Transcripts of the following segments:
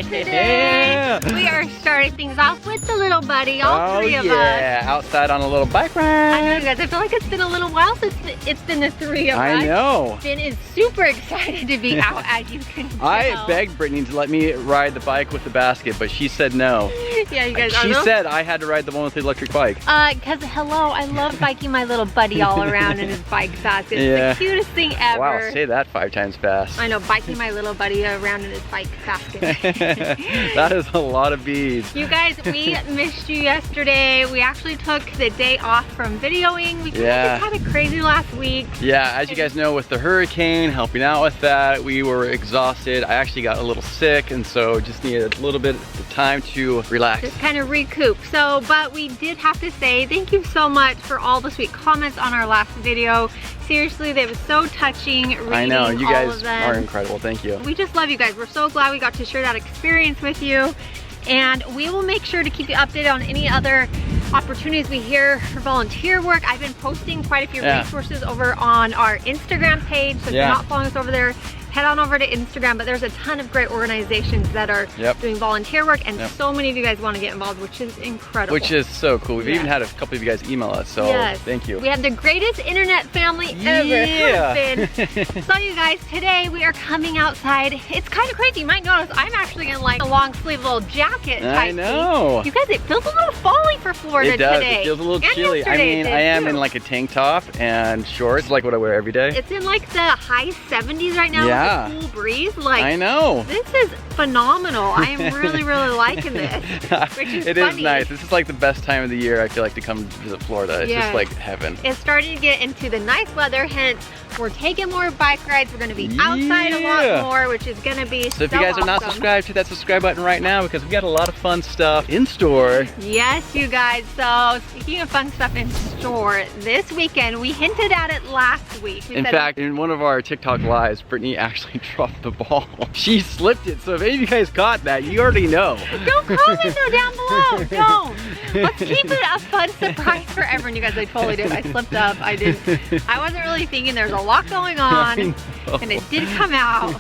today we are starting things off with the little buddy, all three of us. Yeah, outside on a little bike ride. I know, you guys, I feel like it's been a little while since it's been the three of us. I know. Finn is super excited to be out, as you can tell. I begged Brittany to let me ride the bike with the basket, but she said no. Yeah, you guys. She said I had to ride the one with the electric bike. Because hello, I love biking my little buddy all around in his bike basket. It's the cutest thing ever. Wow, say that 5 times fast. I know, biking my little buddy around in his bike basket. That is a lot of beads. You guys, we missed you yesterday. We actually took the day off from videoing. We just had a crazy last week. Yeah, as you guys know, with the hurricane, helping out with that, we were exhausted. I actually got a little sick, and so just needed a little bit of time to relax. Just kind of recoup. So, but we did have to say thank you so much for all the sweet comments on our last video. Seriously, they were so touching reading. I know, you guys all of them. are incredible. Thank you. We just love you guys. We're so glad we got to share that experience with you. And we will make sure to keep you updated on any other opportunities we hear for volunteer work. I've been posting quite a few resources over on our Instagram page. So if you're not following us over there, head on over to Instagram, but there's a ton of great organizations that are doing volunteer work, and so many of you guys want to get involved, which is incredible. Which is so cool. We've even had a couple of you guys email us, so thank you. We have the greatest internet family ever. So you guys, today we are coming outside. It's kind of crazy. You might notice I'm actually in like a long sleeve little jacket type I know. thing. You guys, it feels a little fall-y for Florida today. It does. It feels a little chilly. I mean, I am in like a tank top and shorts, like what I wear every day. It's in like the high 70s right now. Yeah. With a cool breeze. Like, I know. This is phenomenal. I am really, really liking this. Which is It is nice. This is like the best time of the year, I feel like, to come visit Florida. It's just like heaven. It's starting to get into the nice weather, hence we're taking more bike rides. We're going to be outside a lot more, which is going to be so if you guys are not subscribed, hit that subscribe button right now, because we got a lot of fun stuff in store. Yes, you guys. So speaking of fun stuff in store, this weekend, we hinted at it last week. In fact, in one of our TikTok lives, Brittany actually dropped the ball. She slipped it, so if any of you guys caught that, you already know. Don't comment though down below, don't. Let's keep it a fun surprise for everyone. You guys, I totally did. I slipped up. I wasn't really thinking. There's a lot going on, and it did come out.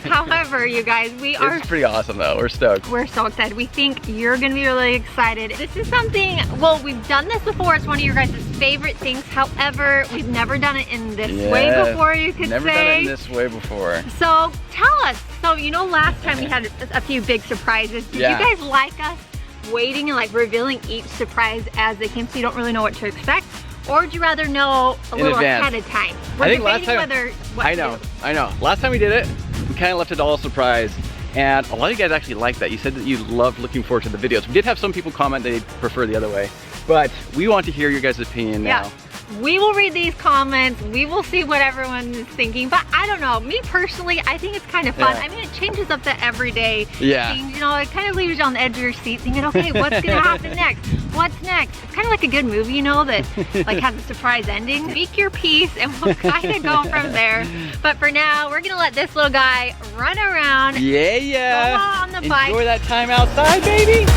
However, you guys, it's pretty awesome though. We're stoked. We're so excited. We think you're gonna be really excited. This is something, well, we've done this before. It's one of your guys' favorite things. However, we've never done it in this way before, you could say. Never done it in this way before. So tell us. So, you know, last time we had a few big surprises. Did you guys like us waiting and like revealing each surprise as they came, so you don't really know what to expect? Or would you rather know a little ahead of time? I think last time, I know. Last time we did it, we kind of left it all a surprise. And a lot of you guys actually liked that. You said that you loved looking forward to the videos. We did have some people comment that they'd prefer the other way. But we want to hear your guys' opinion now. We will read these comments. We will see what everyone is thinking. But I don't know. Me personally, I think it's kind of fun. I mean, it changes up the everyday things. You know, it kind of leaves you on the edge of your seat thinking, okay, what's going to happen next? What's next? It's kind of like a good movie, you know, that like has a surprise ending. Speak your piece and we'll kind of go from there. But for now, we're going to let this little guy run around. Go on the bike. Enjoy that time outside, baby.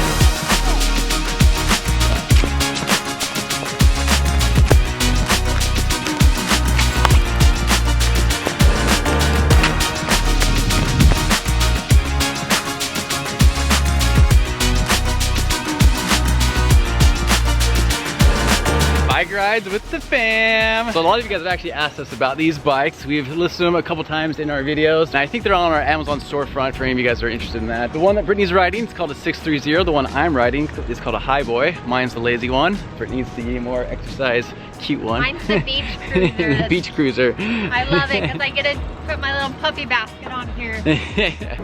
Bike rides with the fam. So a lot of you guys have actually asked us about these bikes. We've listed them a couple times in our videos, and I think they're all on our Amazon storefront for any of you guys that are interested in that. The one that Brittany's riding is called a 630. The one I'm riding is called a High Boy. Mine's the lazy one. Brittany's the more exercise cute one. Mine's the beach cruiser. Beach cruiser. I love it because I get to put my little puppy basket on here.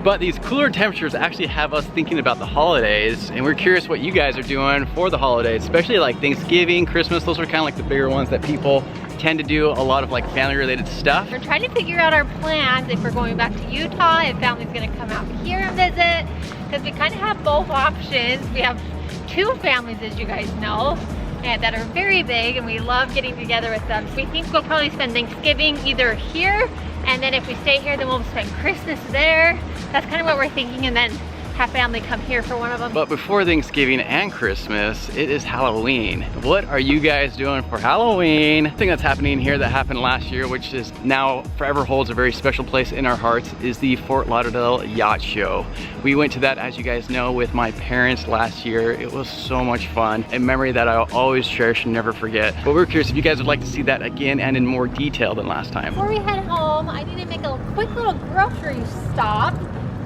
But these cooler temperatures actually have us thinking about the holidays, and we're curious what you guys are doing for the holidays, especially like Thanksgiving, Christmas. Those are kind of like the bigger ones that people tend to do a lot of like family related stuff. We're trying to figure out our plans if we're going back to Utah, if family's gonna come out here and visit, because we kind of have both options. We have two families, as you guys know, and that are very big, and we love getting together with them. So we think we'll probably spend Thanksgiving either here, and then if we stay here, then we'll spend Christmas there. That's kind of what we're thinking, and then have family come here for one of them. But before Thanksgiving and Christmas, it is Halloween. What are you guys doing for Halloween? The thing that's happening here that happened last year, which is now forever holds a very special place in our hearts, is the Fort Lauderdale Yacht Show. We went to that, as you guys know, with my parents last year. It was so much fun, a memory that I'll always cherish and never forget. But we're curious if you guys would like to see that again and in more detail than last time. Before we head home, I need to make a quick little grocery stop.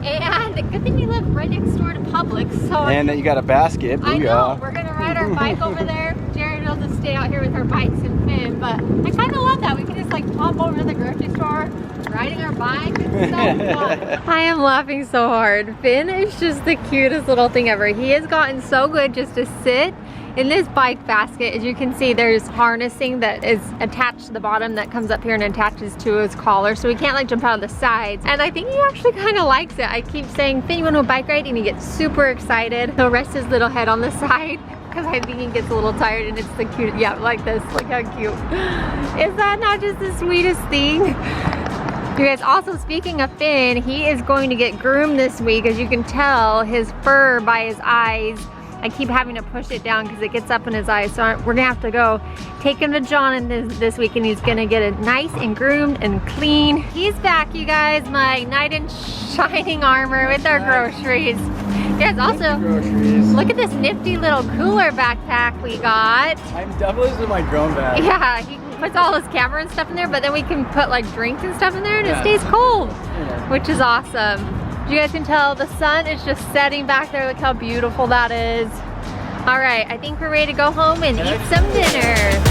And the good thing we live right next door to Publix, so and then you got a basket. I know, we're gonna ride our bike over there. Jared will just stay out here with our bikes and Finn, but I kind of love that. We can just like pop over to the grocery store, riding our bike. It's so fun. I am laughing so hard. Finn is just the cutest little thing ever. He has gotten so good just to sit in this bike basket. As you can see, there's harnessing that is attached to the bottom that comes up here and attaches to his collar, so he can't like jump out of the sides. And I think he actually kind of likes it. I keep saying, Finn, you want to bike ride? And he gets super excited. He'll rest his little head on the side because I think he gets a little tired, and it's the cute, yeah, like this. Look how cute. Is that not just the sweetest thing? You guys, also speaking of Finn, he is going to get groomed this week. As you can tell, his fur by his eyes, I keep having to push it down because it gets up in his eyes. So we're gonna have to go take him to John this week, and he's gonna get it nice and groomed and clean. He's back, you guys, my knight in shining armor with our groceries. Yes, also, look at this nifty little cooler backpack we got. I'm definitely using my drone bag. Yeah, he puts all his camera and stuff in there, but then we can put like drinks and stuff in there, and it stays cold, which is awesome. You guys can tell the sun is just setting back there. Look how beautiful that is. All right, I think we're ready to go home and eat some dinner.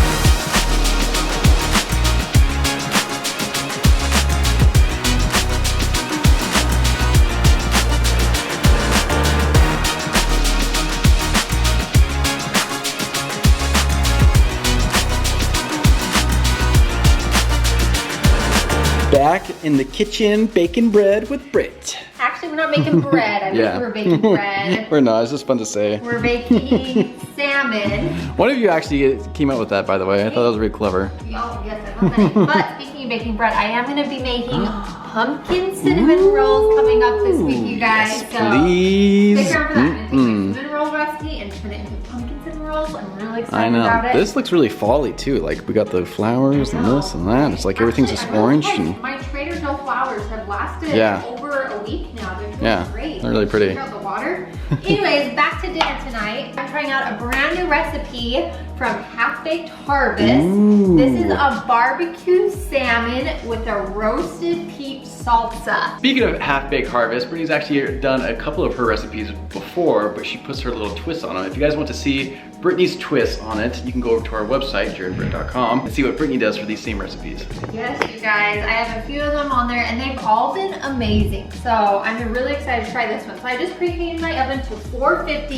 Back in the kitchen, baking bread with Britt. Actually, we're not making bread. I wish we were baking bread. We're not, it's just fun to say. We're baking salmon. One of you actually came up with that, by the way. I thought that was really clever. Oh, yes, I love that. But speaking of baking bread, I am going to be making pumpkin cinnamon rolls coming up this week, you guys. Yes, please. Stick around for that. I'm going to take my cinnamon roll recipe and turn it into pumpkin cinnamon rolls. I'm really excited about it. This looks really fall-y too. Like we got the flowers and this and that. It's like everything's just orange. And my Trader Joe flowers have lasted over a week now. They're really great. They're really pretty. Check out the water. Anyways, back to dinner tonight. I'm trying out a brand new recipe from Half Baked Harvest. Ooh. This is a barbecue salmon with a roasted peach salsa. Speaking of Half Baked Harvest, Brittany's actually done a couple of her recipes before, but she puts her little twist on them. If you guys want to see Brittany's twist on it, you can go over to our website, jaredandbritt.com, and see what Brittany does for these same recipes. Yes, you guys, I have a few of them on there, and they've all been amazing. So I'm really excited to try this one. So I just preheated my oven to 450.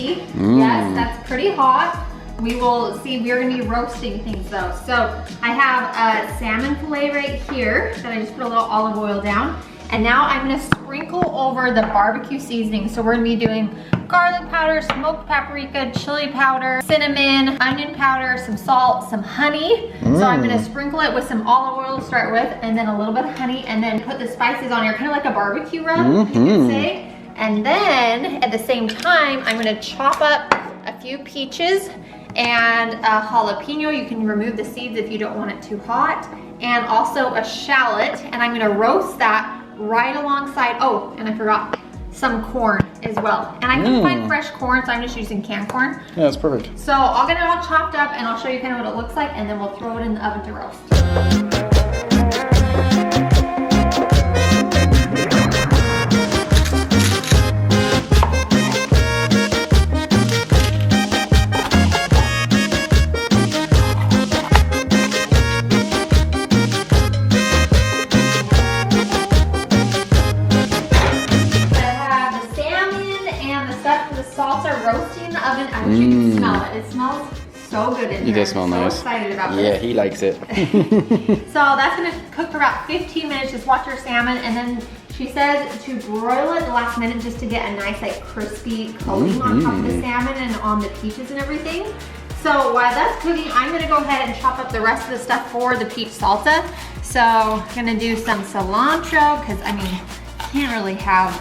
Yes, that's pretty hot. We will see, we're gonna be roasting things though. So I have a salmon fillet right here that I just put a little olive oil down. And now I'm gonna sprinkle over the barbecue seasoning. So we're gonna be doing garlic powder, smoked paprika, chili powder, cinnamon, onion powder, some salt, some honey. So I'm gonna sprinkle it with some olive oil to start with, and then a little bit of honey, and then put the spices on here, kind of like a barbecue rub, you could say. And then at the same time, I'm gonna chop up a few peaches and a jalapeno. You can remove the seeds if you don't want it too hot. And also a shallot, and I'm gonna roast that right alongside, oh, and I forgot, some corn as well. And I can find fresh corn, so I'm just using canned corn. Yeah, that's perfect. So I'll get it all chopped up, and I'll show you kind of what it looks like, and then we'll throw it in the oven to roast. I wish you could smell it. It smells so good in here. It does smell nice. I'm so excited about this. Yeah, he likes it. So that's gonna cook for about 15 minutes. Just watch your salmon, and then she says to broil it the last minute just to get a nice like crispy coating on top of the salmon and on the peaches and everything. So while that's cooking, I'm gonna go ahead and chop up the rest of the stuff for the peach salsa. So I'm gonna do some cilantro, because I mean, you can't really have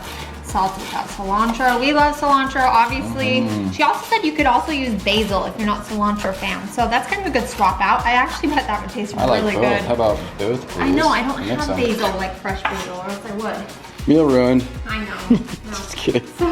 salsa without cilantro. We love cilantro, obviously. She also said you could also use basil if you're not cilantro fan. So that's kind of a good swap out. I actually bet that would taste really good. How about both, please? I know, I don't have basil, like fresh basil, or else I would. Meal ruined. I know. No. Just kidding. So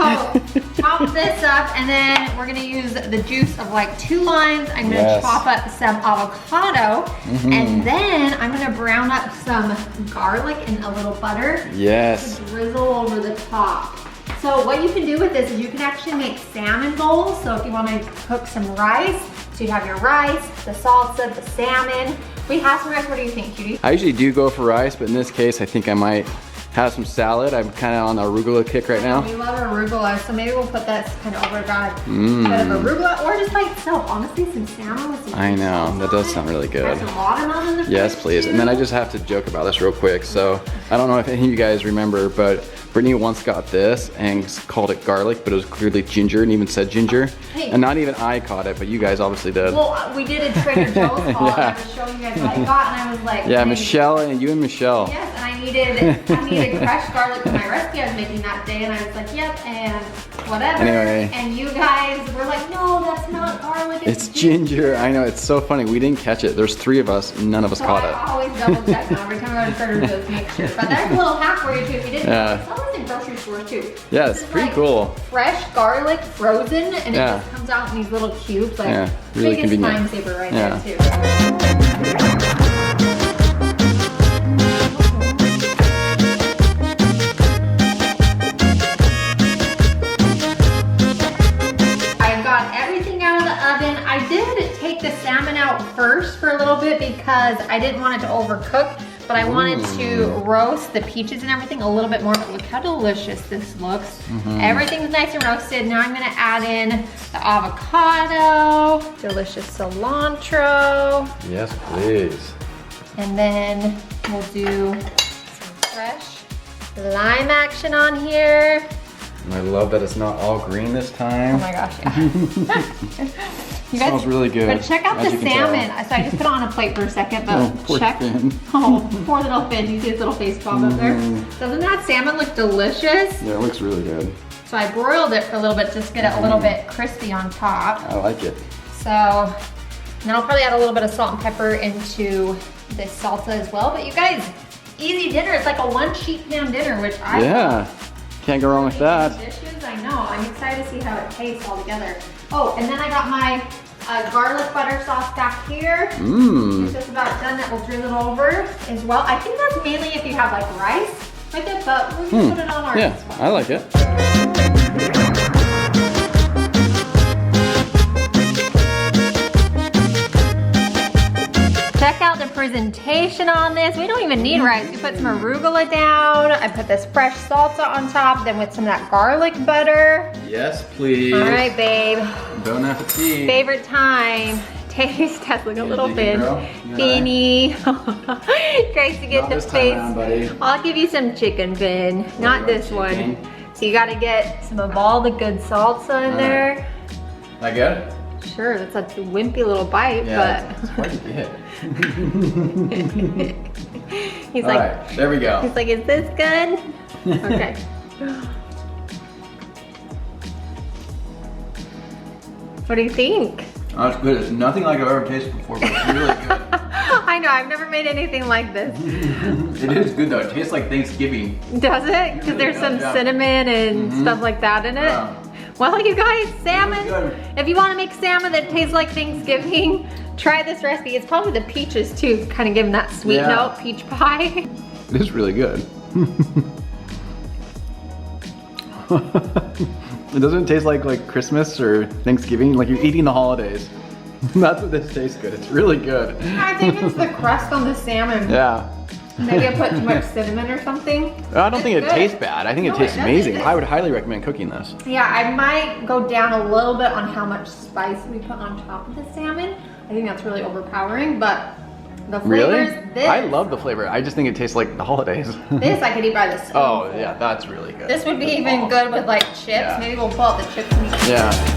chop this up, and then we're gonna use the juice of like 2 limes. I'm gonna chop up some avocado, and then I'm gonna brown up some garlic and a little butter. Yes. To drizzle over the top. So what you can do with this is you can actually make salmon bowls. So if you want to cook some rice, so you have your rice, the salsa, the salmon. We have some rice. What do you think, Cutie? I usually do go for rice, but in this case, I think I might have some salad. I'm kind of on the arugula kick right now. We love arugula, so maybe we'll put that kind of over God. Kind of arugula, or just by itself. Honestly, some salmon with some I know, that does sound really good. Some watermelon in the fridge. Yes, please. Too. And then I just have to joke about this real quick. So I don't know if any of you guys remember, but Brittany once got this and called it garlic, but it was clearly ginger and even said ginger. Hey. And not even I caught it, but you guys obviously did. Well, we did a Trader Joe's haul, and I was showing you guys what I got, and I was like, yeah, Michelle and you and Michelle. Yes, and I needed crushed garlic for my recipe I was making that day, and I was like, yep, and whatever. Anyway. And you guys were like, no, that's not garlic, it's ginger. I know, it's so funny. We didn't catch it. There's 3 of us, none of us caught it. I always double check now every time I go to Trader Joe's to make sure. But there's a little hack for you too if you didn't know. It's always in grocery stores too. Yeah, it's pretty cool. Fresh garlic frozen, and it just comes out in these little cubes. Like, really biggest convenient. time saver right there too. I did take the salmon out first for a little bit because I didn't want it to overcook, but I wanted to roast the peaches and everything a little bit more. But look how delicious this looks. Everything's nice and roasted. Now I'm gonna add in the avocado, delicious cilantro. Yes, please. And then we'll do some fresh lime action on here. And I love that it's not all green this time. Oh my gosh, yeah. It smells really good. But check out the salmon. So I just put it on a plate for a second, but check. Oh, poor little fin. You see his little face pop up there? Doesn't that salmon look delicious? Yeah, it looks really good. So I broiled it for a little bit just to get it a little bit crispy on top. I like it. So then I'll probably add a little bit of salt and pepper into this salsa as well. But you guys, easy dinner. It's like a 1 sheet pan dinner, which I love. Can't go wrong with that. Dishes, I know. I'm excited to see how it tastes all together. Oh, and then I got my garlic butter sauce back here. It's just about done. That will drizzle over as well. I think that's mainly if you have like rice with it, but we'll just put it on ours. Yeah, I like it. Check out the presentation on this. We don't even need rice. We put some arugula down. I put this fresh salsa on top, then with some of that garlic butter. Yes, please. All right, babe. Bon appetit. Favorite time. Taste test, like a little fin. Finny. Tries to get the face. I'll give you some chicken fin, not this one. So you gotta get some of all the good salsa in there. I get it? Sure, that's a wimpy little bite, but. That's hard to get. He's all like, right, there we go. He's like, is this good? Okay. What do you think? Oh, it's good. It's nothing like I've ever tasted before, but it's really good. I know, I've never made anything like this. It is good though. It tastes like Thanksgiving. Does it? Because there's some cinnamon and stuff like that in it? Yeah. Well, you guys, salmon, if you want to make salmon that tastes like Thanksgiving, try this recipe. It's probably the peaches too, kind of giving that sweet note, peach pie. It is really good. It doesn't taste like Christmas or Thanksgiving, like you're eating the holidays. That's what this tastes good. It's really good. I think it's the crust on the salmon. Yeah. Maybe I put too much cinnamon or something. I don't think it tastes bad. I think it tastes amazing. I would highly recommend cooking this. Yeah, I might go down a little bit on how much spice we put on top of the salmon. I think that's really overpowering, but the flavors, I love the flavor. I just think it tastes like the holidays. This I could eat by the spoonful. Oh yeah, that's really good. This would be even good with like chips. Yeah. Maybe we'll pull out the chips and eat. Yeah.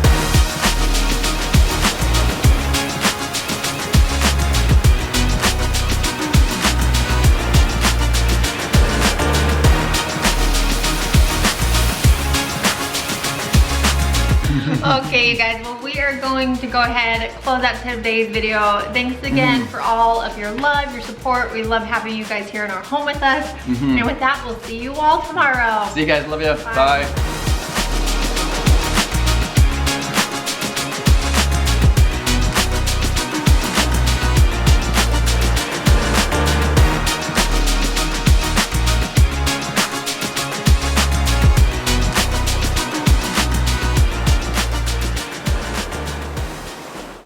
Okay, you guys, well, we are going to go ahead, close out today's video. Thanks again for all of your love, your support. We love having you guys here in our home with us. And with that, we'll see you all tomorrow. See you guys, love you. Bye.